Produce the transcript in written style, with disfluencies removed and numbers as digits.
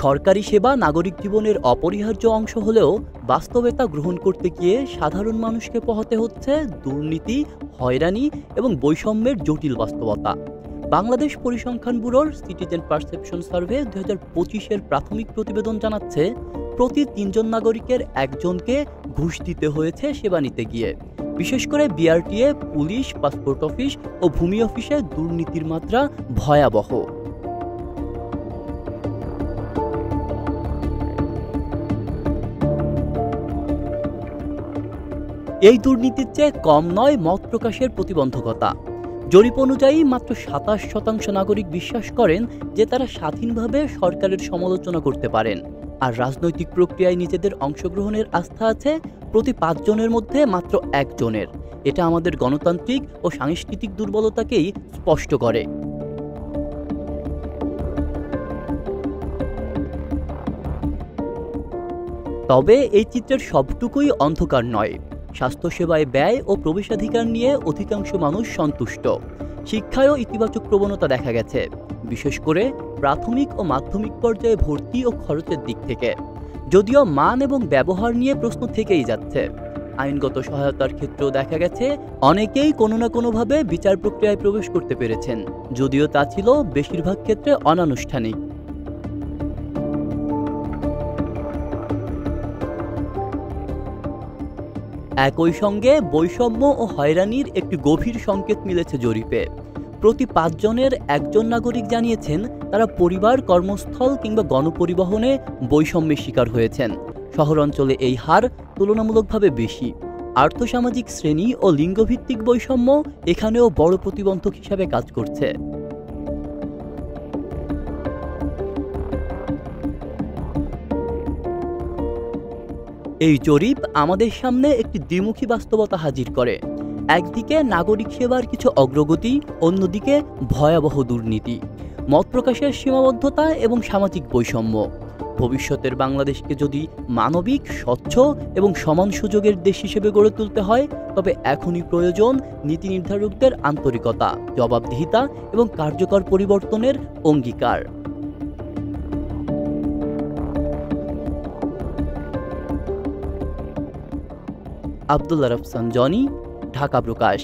সরকারি সেবা নাগরিক জীবনের অপরিহার্য অংশ হলেও বাস্তবে তা গ্রহণ করতে গিয়ে সাধারণ মানুষকে পোহাতে হচ্ছে দুর্নীতি, হয়রানি এবং বৈষম্যের জটিল বাস্তবতা। বাংলাদেশ পরিসংখ্যান ব্যুরোর সিটিজেন পারসেপশন সার্ভে ২০২৫-এর প্রাথমিক প্রতিবেদন জানাচ্ছে, প্রতি ৩ জন নাগরিকের একজনকে ঘুষ দিতে হয়েছে সেবা নিতে গিয়ে। বিশেষ করে বিআরটিএ, পুলিশ, পাসপোর্ট অফিস ও ভূমি অফিসে দুর্নীতির মাত্রা ভয়াবহ। এই দুর্নীতির চেয়ে কম নয় মত প্রকাশের প্রতিবন্ধকতা। জরিপ অনুযায়ী মাত্র ২৭% নাগরিক বিশ্বাস করেন যে তারা স্বাধীনভাবে সরকারের সমালোচনা করতে পারেন। আর রাজনৈতিক প্রক্রিয়ায় নিজেদের অংশগ্রহণের আস্থা আছে প্রতি ৫ জনের মধ্যে মাত্র ১ জনের। এটা আমাদের গণতান্ত্রিক ও সাংস্কৃতিক দুর্বলতাকেই স্পষ্ট করে। তবে এই চিত্রের সবটুকুই অন্ধকার নয়। স্বাস্থ্যসেবায় ব্যয় ও প্রবেশাধিকার নিয়ে অধিকাংশ মানুষ সন্তুষ্ট। শিক্ষায়ও ইতিবাচক প্রবণতা দেখা গেছে, বিশেষ করে প্রাথমিক ও মাধ্যমিক পর্যায়ে ভর্তি ও খরচের দিক থেকে। যদিও মান এবং ব্যবহার নিয়ে প্রশ্ন থেকেই যাচ্ছে। আইনগত সহায়তার ক্ষেত্রেও দেখা গেছে অনেকেই কোনো না কোনোভাবে বিচার প্রক্রিয়ায় প্রবেশ করতে পেরেছেন, যদিও তা ছিল বেশিরভাগ ক্ষেত্রে অনানুষ্ঠানিক। একই সঙ্গে বৈষম্য ও হয়রানির একটি গভীর সংকেত মিলেছে জরিপে। প্রতি ৫ জনের ১ জন নাগরিক জানিয়েছেন তারা পরিবার, কর্মস্থল কিংবা গণপরিবহনে বৈষম্যের শিকার হয়েছেন। শহরাঞ্চলে এই হার তুলনামূলকভাবে বেশি। আর্থসামাজিক শ্রেণী ও লিঙ্গভিত্তিক বৈষম্য এখানেও বড় প্রতিবন্ধক হিসাবে কাজ করছে। এই জরিপ আমাদের সামনে একটি দ্বিমুখী বাস্তবতা হাজির করে। একদিকে নাগরিক সেবার কিছু অগ্রগতি, অন্যদিকে ভয়াবহ দুর্নীতি, মত প্রকাশের সীমাবদ্ধতা এবং সামাজিক বৈষম্য। ভবিষ্যতের বাংলাদেশকে যদি মানবিক, স্বচ্ছ এবং সমান সুযোগের দেশ হিসেবে গড়ে তুলতে হয়, তবে এখনই প্রয়োজন নীতি নির্ধারকদের আন্তরিকতা, জবাবদিহিতা এবং কার্যকর পরিবর্তনের অঙ্গীকার। আব্দুল্লাহ রফসান জনি, ঢাকা প্রকাশ।